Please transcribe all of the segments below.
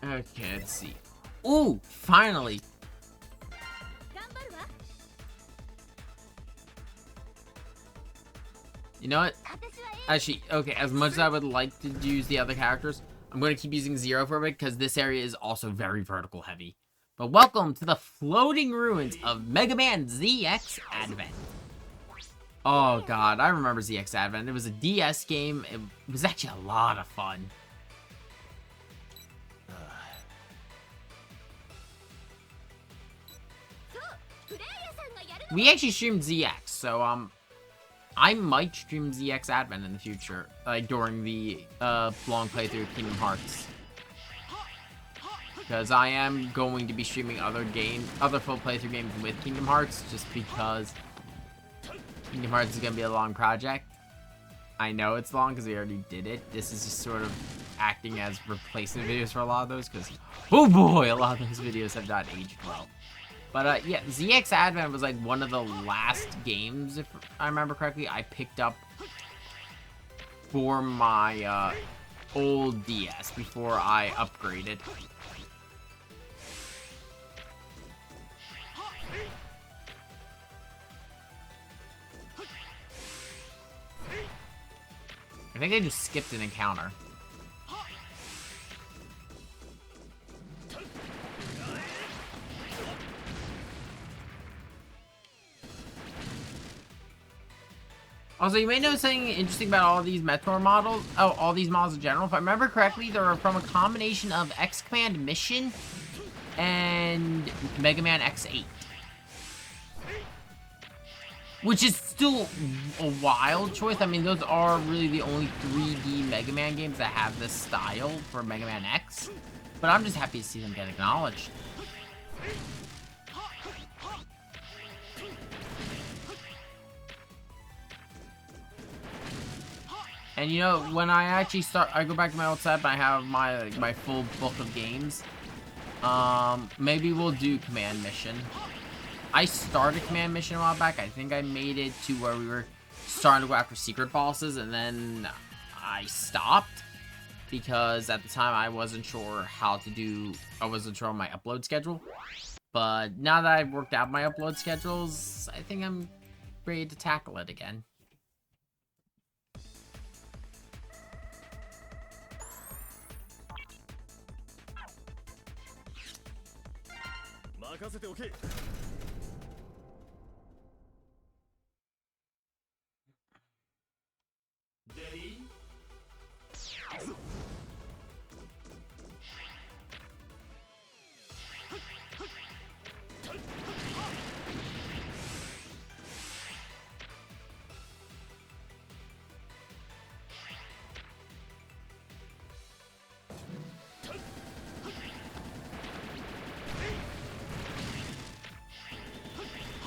Okay, let's see. Ooh, finally. You know what? Actually, okay, as much as I would like to use the other characters, I'm going to keep using Zero for a bit because this area is also very vertical heavy. But welcome to the floating ruins of Megaman ZX Advent. Oh god, I remember ZX Advent. It was a DS game. It was actually a lot of fun. We actually streamed ZX, so I might stream ZX Advent in the future, like during the long playthrough of Kingdom Hearts. Because I am going to be streaming other full playthrough games with Kingdom Hearts, just because Kingdom Hearts is going to be a long project. I know it's long because we already did it. This is just sort of acting as replacement videos for a lot of those, because, oh boy, a lot of those videos have not aged well. But yeah, ZX Advent was like one of the last games, if I remember correctly, I picked up for my old DS before I upgraded. I think I just skipped an encounter. Also, you may know something interesting about all these Meteor models. Oh, all these models in general. If I remember correctly, they're from a combination of X Command Mission and Megaman X8. Which is still a wild choice. I mean, those are really the only 3D Mega Man games that have this style for Mega Man X. But I'm just happy to see them get acknowledged. And you know, when I actually I go back to my old setup and I have my full book of games. Maybe we'll do Command Mission. I started Command Mission a while back. I think I made it to where we were starting to go after secret bosses, and then I stopped because at the time I wasn't sure I wasn't sure on my upload schedule. But now that I've worked out my upload schedules, I think I'm ready to tackle it again.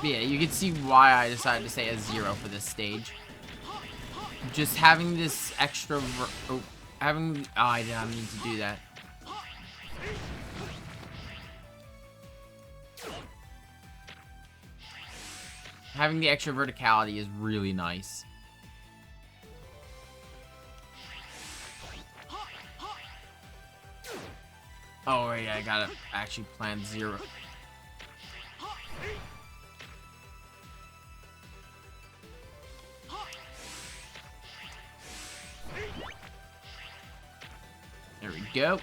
But yeah, you can see why I decided to stay at 0 for this stage. Just having this extra... Oh, I did not mean to do that. Having the extra verticality is really nice. Oh, yeah, I gotta actually plan 0. There we go.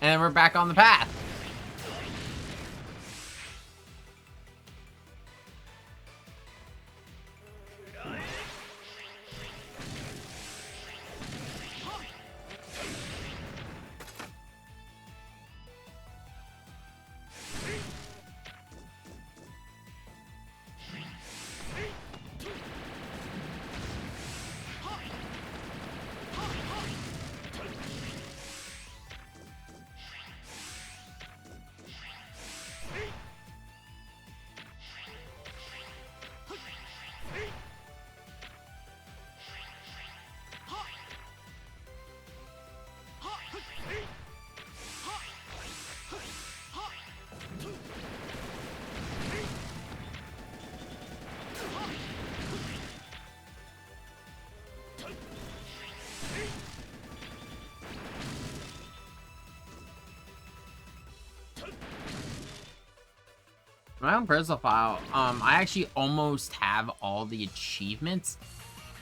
And we're back on the path. My own personal file, I actually almost have all the achievements.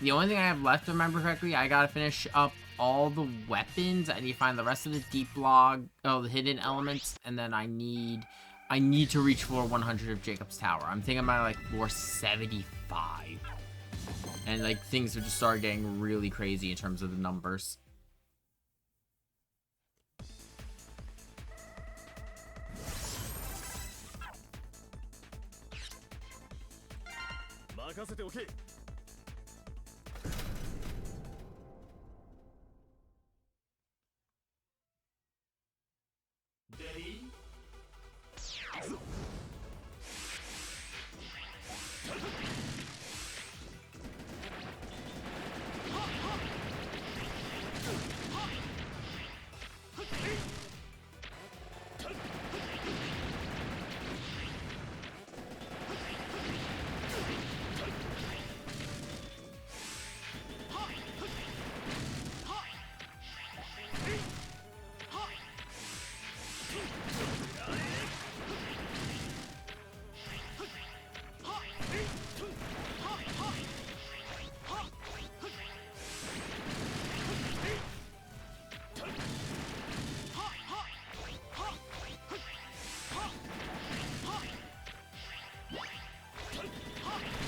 The only thing I have left, to remember correctly, I gotta finish up all the weapons. I need to find the rest of the deep log, the hidden elements, and then I need to reach floor 100 of Jacob's Tower. I'm thinking about like floor 75. And like things have just started getting really crazy in terms of the numbers.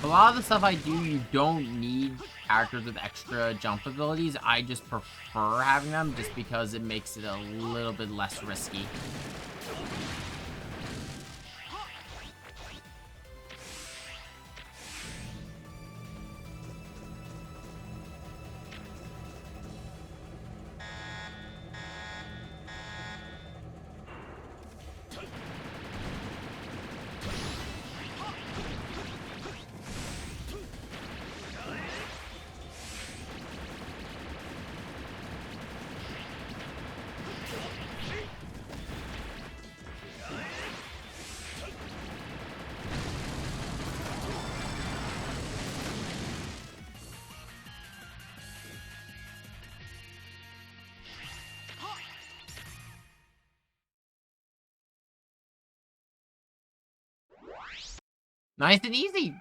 A lot of the stuff I do, you don't need characters with extra jump abilities. I just prefer having them just because it makes it a little bit less risky. Nice and easy.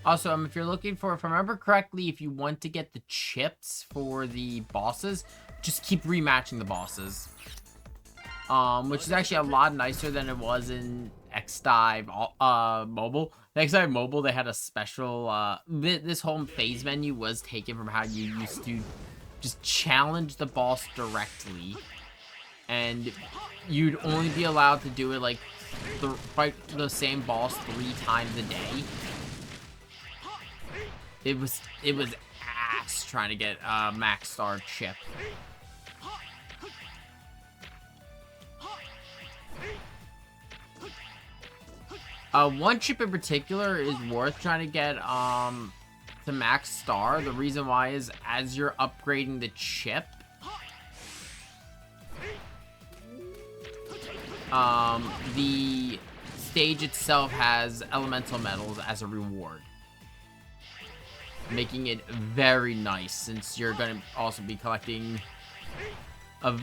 Also, if you're looking for, if I remember correctly, if you want to get the chips for the bosses, just keep rematching the bosses. Which is actually a lot nicer than it was in X-Dive Mobile. In X-Dive Mobile, they had a special, this whole phase menu was taken from how you used to just challenge the boss directly. And you'd only be allowed to do it, like, fight the same boss 3 times a day. It was ass trying to get max star chip. One chip in particular is worth trying to get to max star. The reason why is as you're upgrading the chip, the stage itself has elemental metals as a reward, making it very nice since you're going to also be collecting a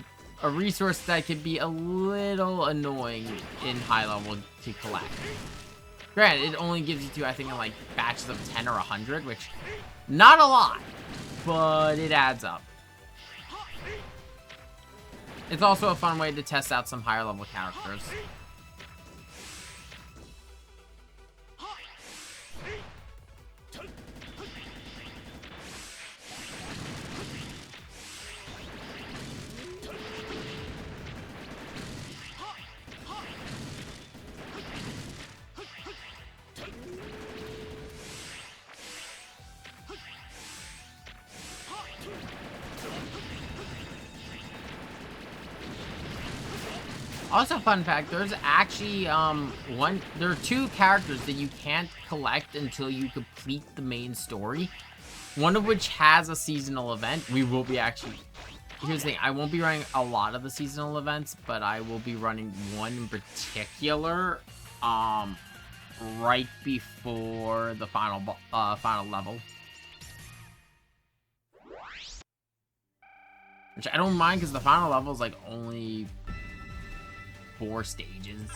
resource that could be a little annoying in high level to collect. Granted, it only gives you to, I think, in like batches of 10 or 100, which not a lot, but it adds up. It's also a fun way to test out some higher level characters. Also, fun fact, there's actually, there are 2 characters that you can't collect until you complete the main story. One of which has a seasonal event. We will be actually, here's the thing, I won't be running a lot of the seasonal events, but I will be running one in particular, right before the final level. Which I don't mind because the final level is like only 4 stages.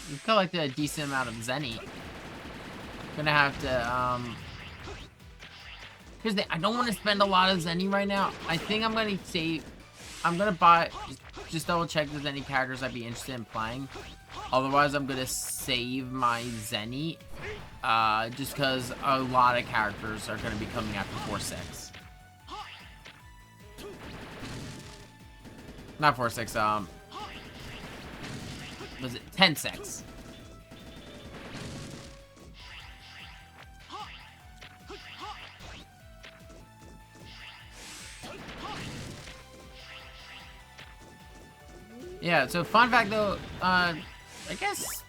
We've collected a decent amount of Zenny. Gonna have to, here's the, I don't want to spend a lot of Zenny right now. I think I'm gonna save, I'm gonna buy, just double check if there's any characters I'd be interested in playing. Otherwise, I'm gonna save my Zenny, just because a lot of characters are gonna be coming after 4-6. Not 4-6, was it 10-6? Yeah, so fun fact though, I guess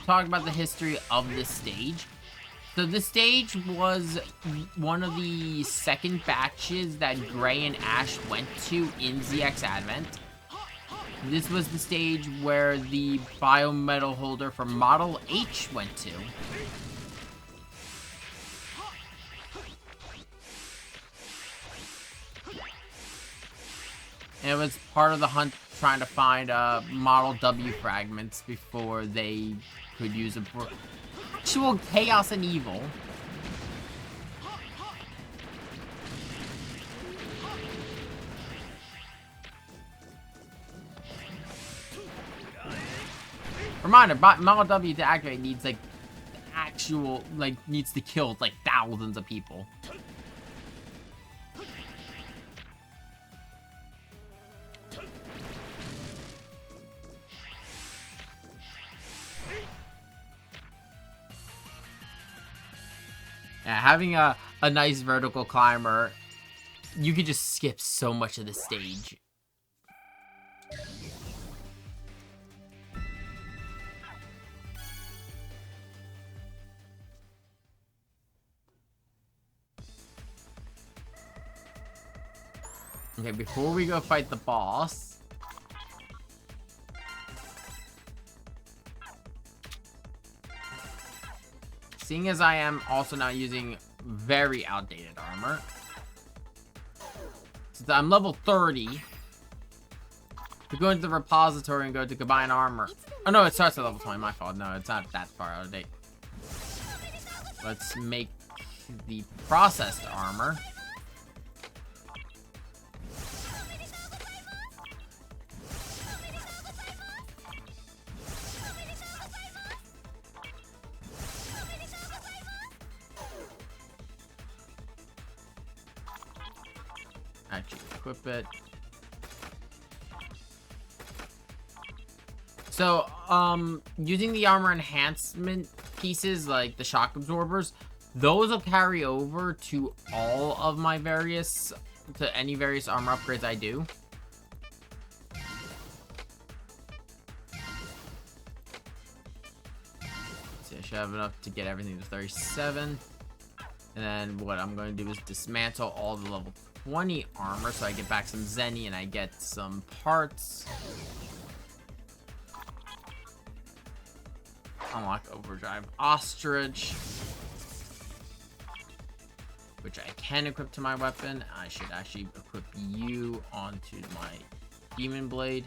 talking about the history of this stage. So this stage was one of the second batches that Gray and Ash went to in ZX Advent. This was the stage where the biomedal holder for Model H went to. And it was part of the hunt trying to find Model W fragments before they could use them for actual chaos and evil. Reminder, Model W to activate needs like actual, like needs to kill like thousands of people. Yeah, having a nice vertical climber, you could just skip so much of the stage. Okay, before we go fight the boss, seeing as I am also now using very outdated armor, since I'm level 30, to go into the repository and go to combine armor. Oh no, it starts at level 20, my fault. No, it's not that far out of date. Let's make the processed armor. Actually equip it. So, using the armor enhancement pieces, like the shock absorbers, those will carry over to all of my various, to any various armor upgrades I do. So I should have enough to get everything to 37. And then what I'm going to do is dismantle all the level 20 armor so I get back some Zenny and I get some parts. Unlock Overdrive Ostrich, which I can equip to my weapon. I should actually equip you onto my Demon Blade.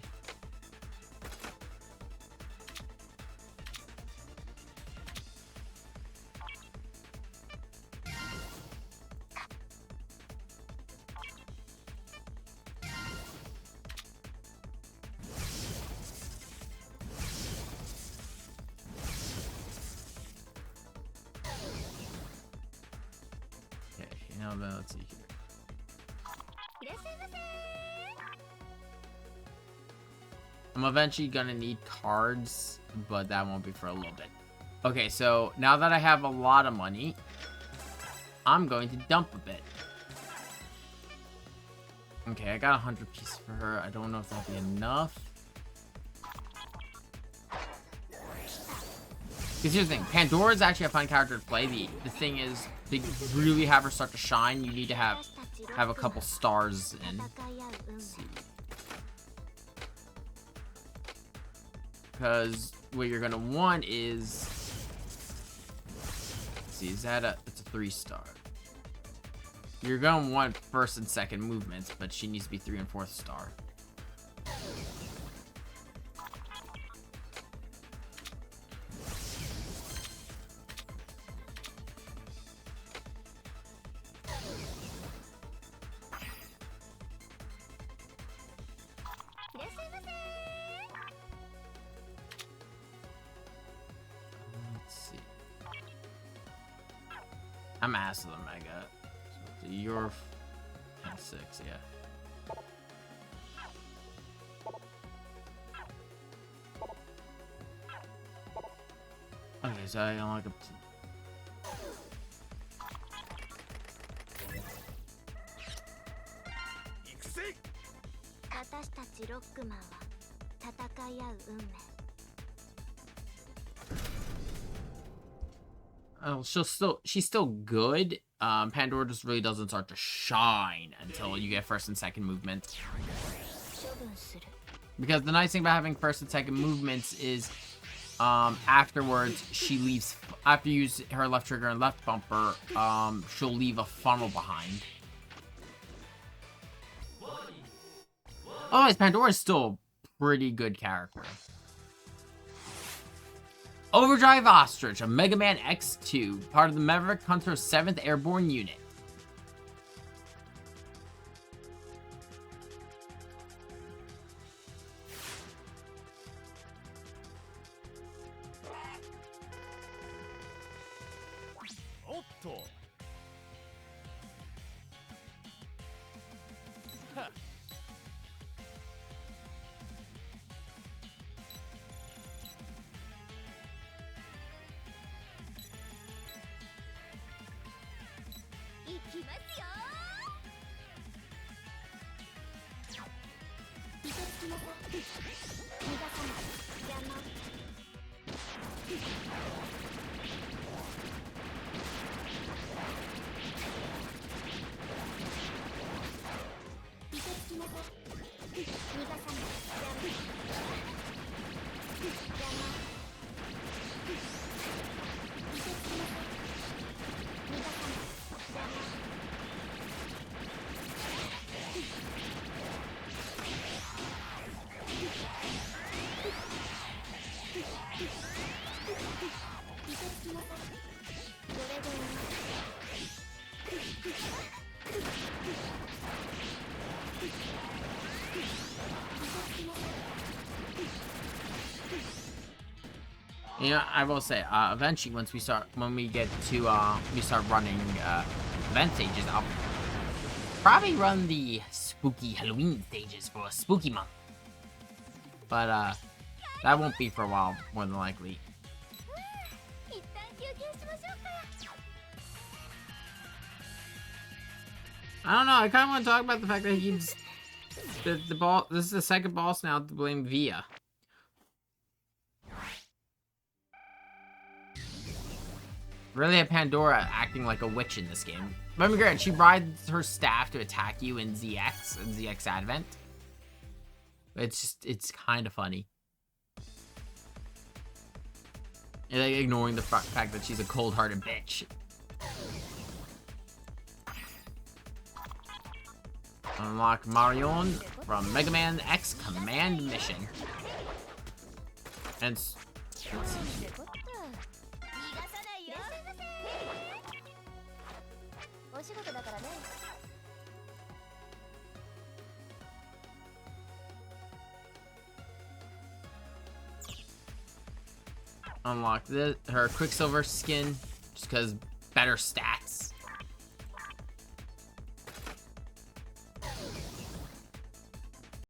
Now then, let's see here. I'm eventually gonna need cards, but that won't be for a little bit. Okay, so now that I have a lot of money, I'm going to dump a bit. Okay, I got 100 pieces for her. I don't know if that'll be enough. Because here's the thing, Pandora is actually a fun character to play. The thing is, to really have her start to shine, you need to have a couple stars in. Because what you're gonna want is, let's see, it's a 3-star. You're gonna want first and second movements, but she needs to be 3 and 4th star. I'm ass of the Mega. So you're 10-6, yeah. Okay, so I unlock a... Oh, she's still good. Pandora just really doesn't start to shine until you get first and second movements. Because the nice thing about having first and second movements is, afterwards she leaves, after you use her left trigger and left bumper, she'll leave a funnel behind. Otherwise, Pandora is still a pretty good character. Overdrive Ostrich, a Megaman X2, part of the Maverick Hunter 7th Airborne Unit. You know, I will say, eventually, when we start running event stages, I'll probably run the spooky Halloween stages for a spooky month. But that won't be for a while, more than likely. I don't know. I kind of want to talk about the fact that he's the ball. This is the second boss now to blame Via. Really, a Pandora acting like a witch in this game. Let me granted, she rides her staff to attack you in ZX and ZX Advent. It's kind of funny. And like, ignoring the fact that she's a cold-hearted bitch. Unlock Marion from Megaman X Command Mission. And let's see here. Unlock her Quicksilver skin, just because better stats.